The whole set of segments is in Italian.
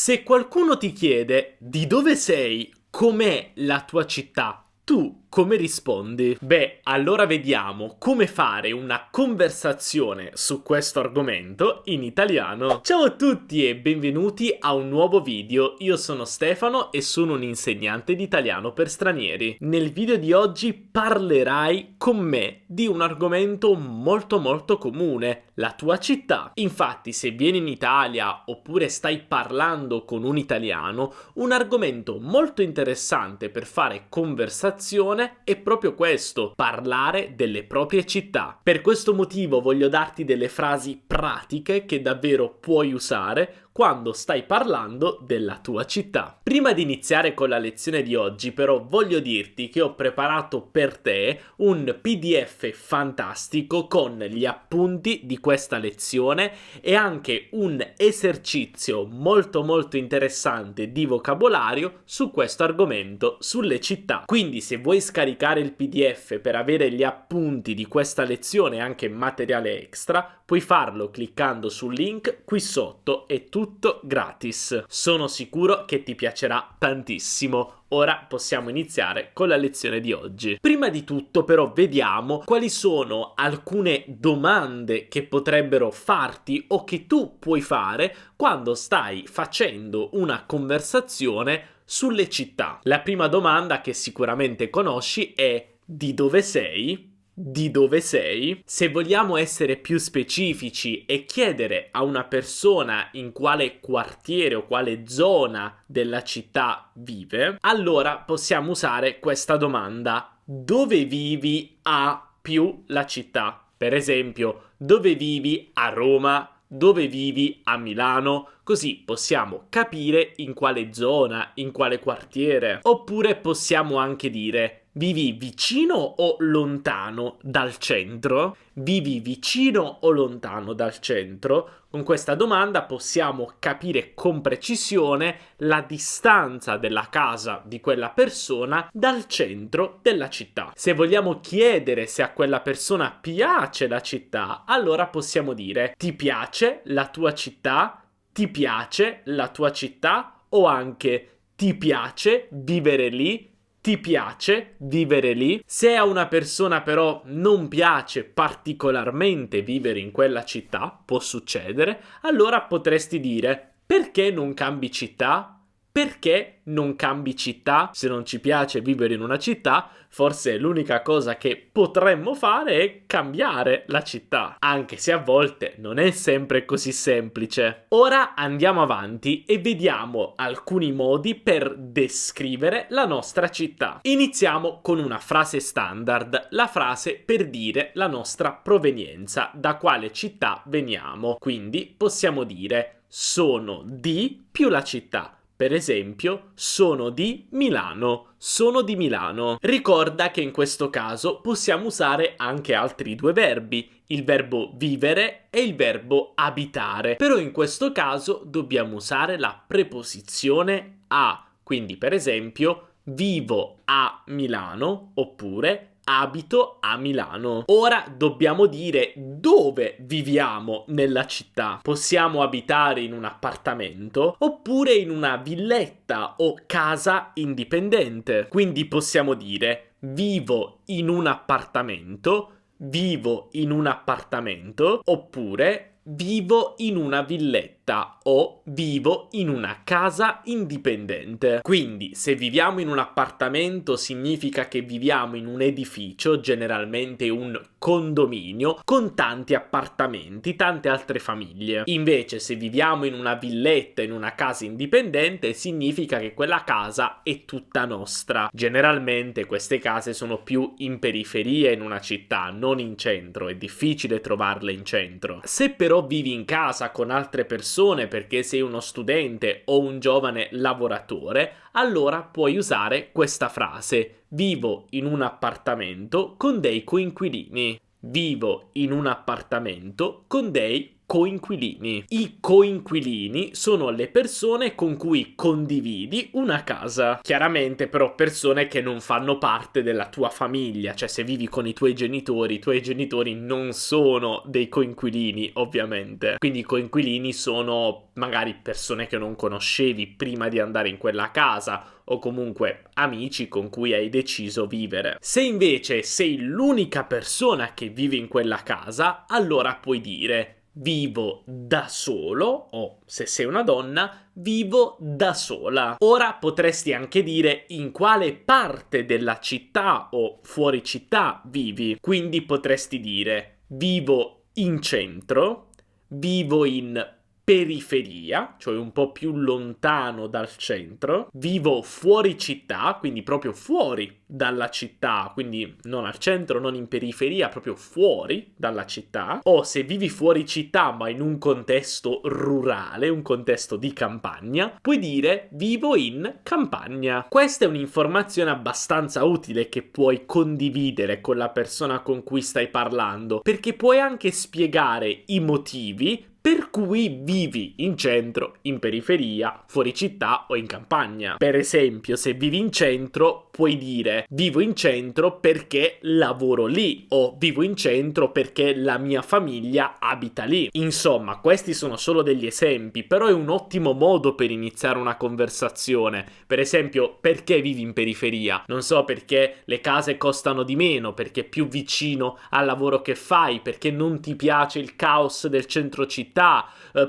Se qualcuno ti chiede di dove sei, com'è la tua città, tu come rispondi? Beh, allora vediamo come fare una conversazione su questo argomento in italiano. Ciao a tutti e benvenuti a un nuovo video. Io sono Stefano e sono un insegnante di italiano per stranieri. Nel video di oggi parlerai con me di un argomento molto comune, la tua città. Infatti, se vieni in Italia oppure stai parlando con un italiano, un argomento molto interessante per fare conversazione è proprio questo, parlare delle proprie città. Per questo motivo voglio darti delle frasi pratiche che davvero puoi usare quando stai parlando della tua città. Prima di iniziare con la lezione di oggi, però, voglio dirti che ho preparato per te un PDF fantastico con gli appunti di questa lezione e anche un esercizio molto interessante di vocabolario su questo argomento, sulle città. Quindi, se vuoi scaricare il PDF per avere gli appunti di questa lezione e anche materiale extra, puoi farlo cliccando sul link qui sotto, è tutto gratis. Sono sicuro che ti piacerà tantissimo. Ora possiamo iniziare con la lezione di oggi. Prima di tutto però vediamo quali sono alcune domande che potrebbero farti o che tu puoi fare quando stai facendo una conversazione sulle città. La prima domanda che sicuramente conosci è: di dove sei? Di dove sei? Se vogliamo essere più specifici e chiedere a una persona in quale quartiere o quale zona della città vive, allora possiamo usare questa domanda: dove vivi a più la città? Per esempio, dove vivi a Roma? Dove vivi a Milano? Così possiamo capire in quale zona, in quale quartiere. Oppure possiamo anche dire: vivi vicino o lontano dal centro? Vivi vicino o lontano dal centro? Con questa domanda possiamo capire con precisione la distanza della casa di quella persona dal centro della città. Se vogliamo chiedere se a quella persona piace la città, allora possiamo dire: ti piace la tua città? Ti piace la tua città? O anche: ti piace vivere lì? Ti piace vivere lì? Se a una persona però non piace particolarmente vivere in quella città, può succedere, allora potresti dire: perché non cambi città? Perché non cambi città? Se non ci piace vivere in una città, forse l'unica cosa che potremmo fare è cambiare la città, anche se a volte non è sempre così semplice. Ora andiamo avanti e vediamo alcuni modi per descrivere la nostra città. Iniziamo con una frase standard, la frase per dire la nostra provenienza, da quale città veniamo. Quindi possiamo dire: sono di più la città. Per esempio, sono di Milano. Sono di Milano. Ricorda che in questo caso possiamo usare anche altri due verbi, il verbo vivere e il verbo abitare. Però in questo caso dobbiamo usare la preposizione a. Quindi, per esempio, vivo a Milano oppure abito a Milano. Ora dobbiamo dire dove viviamo nella città. Possiamo abitare in un appartamento oppure in una villetta o casa indipendente. Quindi possiamo dire: vivo in un appartamento, vivo in un appartamento, oppure vivo in una villetta o vivo in una casa indipendente. Quindi, se viviamo in un appartamento significa che viviamo in un edificio, generalmente un condominio, con tanti appartamenti, tante altre famiglie. Invece, se viviamo in una villetta, in una casa indipendente, significa che quella casa è tutta nostra. Generalmente queste case sono più in periferia in una città, non in centro, è difficile trovarle in centro. Se però vivi in casa con altre persone perché sei uno studente o un giovane lavoratore, allora puoi usare questa frase: vivo in un appartamento con dei coinquilini. Vivo in un appartamento con dei coinquilini. I coinquilini sono le persone con cui condividi una casa. Chiaramente però persone che non fanno parte della tua famiglia, cioè se vivi con i tuoi genitori non sono dei coinquilini, ovviamente. Quindi i coinquilini sono magari persone che non conoscevi prima di andare in quella casa, o comunque amici con cui hai deciso vivere. Se invece sei l'unica persona che vive in quella casa, allora puoi dire vivo da solo, o se sei una donna, vivo da sola. Ora potresti anche dire in quale parte della città o fuori città vivi. Quindi potresti dire vivo in centro, vivo in periferia, cioè un po' più lontano dal centro, vivo fuori città, quindi proprio fuori dalla città, quindi non al centro, non in periferia, proprio fuori dalla città, o se vivi fuori città ma in un contesto rurale, un contesto di campagna, puoi dire vivo in campagna. Questa è un'informazione abbastanza utile che puoi condividere con la persona con cui stai parlando, perché puoi anche spiegare i motivi per cui vivi in centro, in periferia, fuori città o in campagna. Per esempio, se vivi in centro, puoi dire vivo in centro perché lavoro lì, o vivo in centro perché la mia famiglia abita lì. Insomma, questi sono solo degli esempi, però è un ottimo modo per iniziare una conversazione. Per esempio, perché vivi in periferia? Non so, perché le case costano di meno, perché è più vicino al lavoro che fai, perché non ti piace il caos del centro città,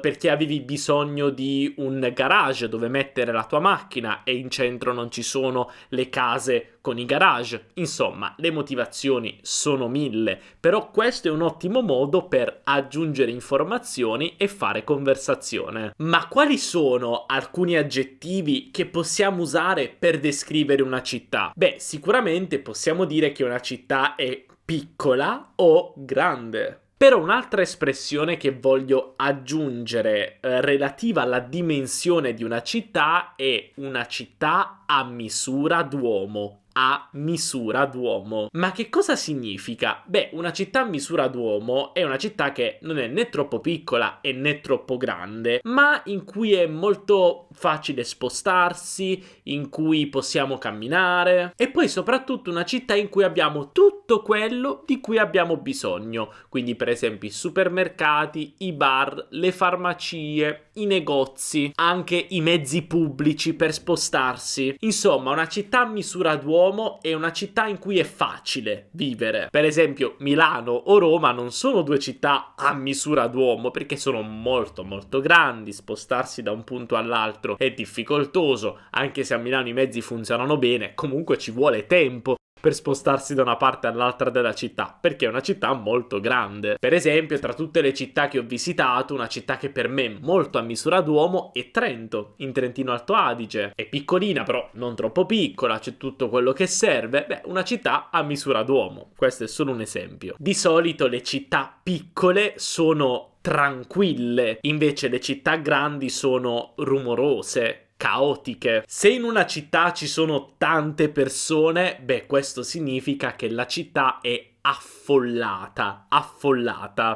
perché avevi bisogno di un garage dove mettere la tua macchina e in centro non ci sono le case con i garage. Insomma, le motivazioni sono 1000, però questo è un ottimo modo per aggiungere informazioni e fare conversazione. Ma quali sono alcuni aggettivi che possiamo usare per descrivere una città? Beh, sicuramente possiamo dire che una città è piccola o grande. Però un'altra espressione che voglio aggiungere relativa alla dimensione di una città è una città a misura d'uomo. A misura d'uomo. Ma che cosa significa? Beh, una città a misura d'uomo è una città che non è né troppo piccola e né troppo grande, ma in cui è molto facile spostarsi, in cui possiamo camminare, e poi soprattutto una città in cui abbiamo tutto quello di cui abbiamo bisogno. Quindi per esempio i supermercati, i bar, le farmacie, i negozi, anche i mezzi pubblici per spostarsi. Insomma, una città a misura d'uomo è una città in cui è facile vivere. Per esempio, Milano o Roma non sono due città a misura d'uomo perché sono molto molto grandi, spostarsi da un punto all'altro è difficoltoso, anche se a Milano i mezzi funzionano bene, comunque ci vuole tempo per spostarsi da una parte all'altra della città, perché è una città molto grande. Per esempio, tra tutte le città che ho visitato, una città che per me è molto a misura d'uomo è Trento, in Trentino Alto Adige. È piccolina, però non troppo piccola, c'è tutto quello che serve. Beh, una città a misura d'uomo. Questo è solo un esempio. Di solito le città piccole sono tranquille, invece le città grandi sono rumorose, caotiche. Se in una città ci sono tante persone, beh, questo significa che la città è affollata.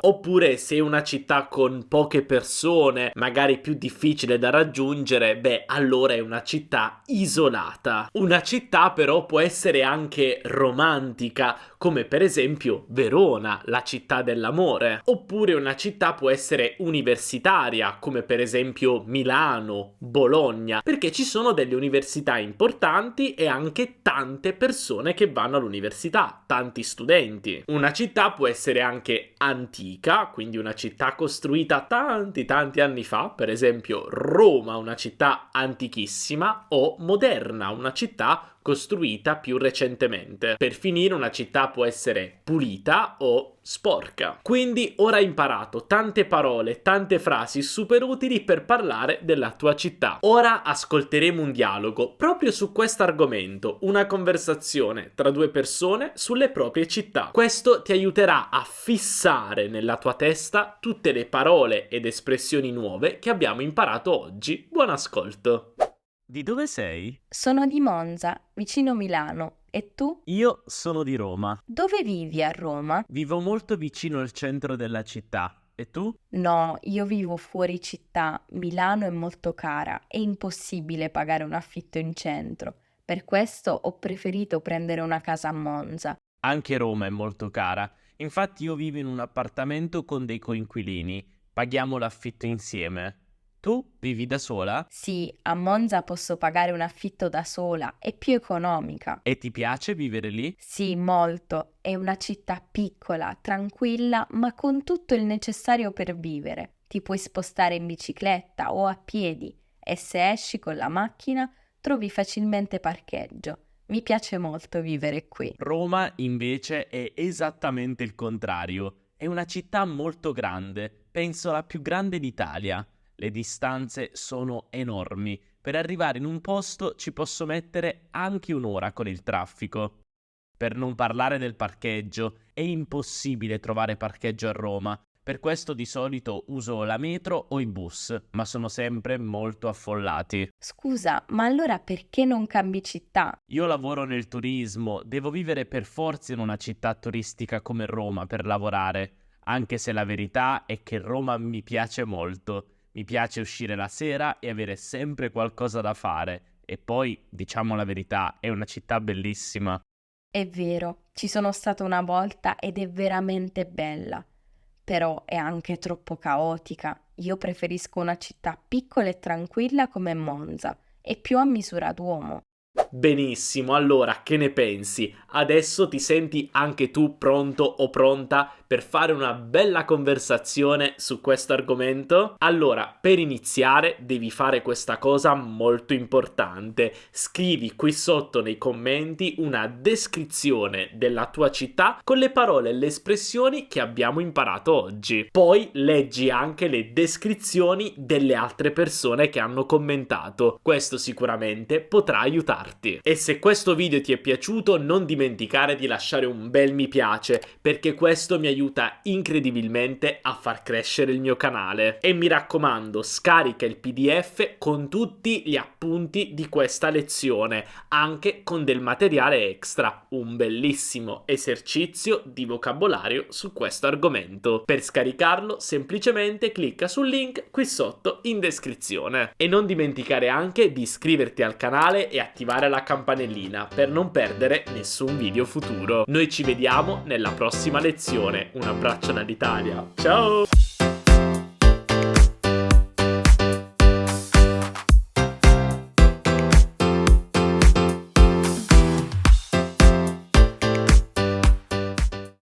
Oppure se è una città con poche persone, magari più difficile da raggiungere, beh, allora è una città isolata. Una città però può essere anche romantica, come per esempio Verona, la città dell'amore. Oppure una città può essere universitaria, come per esempio Milano, Bologna, perché ci sono delle università importanti e anche tante persone che vanno all'università, tanti studenti. Una città può essere anche antica, quindi una città costruita tanti anni fa, per esempio Roma, una città antichissima, o moderna, una città costruita più recentemente. Per finire, una città può essere pulita o sporca. Quindi ora hai imparato tante parole, tante frasi super utili per parlare della tua città. Ora ascolteremo un dialogo proprio su questo argomento, una conversazione tra due persone sulle proprie città. Questo ti aiuterà a fissare nella tua testa tutte le parole ed espressioni nuove che abbiamo imparato oggi. Buon ascolto! Di dove sei? Sono di Monza, vicino Milano. E tu? Io sono di Roma. Dove vivi a Roma? Vivo molto vicino al centro della città E tu? No, io vivo fuori città, Milano è molto cara, è impossibile pagare un affitto in centro. Per questo ho preferito prendere una casa a Monza. Anche Roma è molto cara. Infatti io vivo in un appartamento con dei coinquilini. Paghiamo l'affitto insieme. Tu vivi da sola? Sì, a Monza posso pagare un affitto da sola, è più economica. E ti piace vivere lì? Sì, molto. È una città piccola, tranquilla, ma con tutto il necessario per vivere. Ti puoi spostare in bicicletta o a piedi e se esci con la macchina trovi facilmente parcheggio. Mi piace molto vivere qui. Roma invece è esattamente il contrario. È una città molto grande, penso la più grande d'Italia. Le distanze sono enormi. Per arrivare in un posto ci posso mettere anche un'ora con il traffico. Per non parlare del parcheggio, è impossibile trovare parcheggio a Roma. Per questo di solito uso la metro o i bus, ma sono sempre molto affollati. Scusa, ma allora perché non cambi città? Io lavoro nel turismo, devo vivere per forza in una città turistica come Roma per lavorare, anche se la verità è che Roma mi piace molto. Mi piace uscire la sera e avere sempre qualcosa da fare. E poi, diciamo la verità, è una città bellissima. È vero, ci sono stata una volta ed è veramente bella, però è anche troppo caotica. Io preferisco una città piccola e tranquilla come Monza e più a misura d'uomo. Benissimo, allora che ne pensi? Adesso ti senti anche tu pronto o pronta per fare una bella conversazione su questo argomento? Allora, per iniziare devi fare questa cosa molto importante. Scrivi qui sotto nei commenti una descrizione della tua città con le parole e le espressioni che abbiamo imparato oggi. Poi leggi anche le descrizioni delle altre persone che hanno commentato. Questo sicuramente potrà aiutarti. E se questo video ti è piaciuto non dimenticare di lasciare un bel mi piace, perché questo mi aiuta incredibilmente a far crescere il mio canale. E mi raccomando, scarica il PDF con tutti gli appunti di questa lezione, anche con del materiale extra, un bellissimo esercizio di vocabolario su questo argomento. Per scaricarlo semplicemente clicca sul link qui sotto in descrizione. E non dimenticare anche di iscriverti al canale e attivare la campanellina per non perdere nessun video futuro. Noi ci vediamo nella prossima lezione. Un abbraccio dall'Italia. Ciao!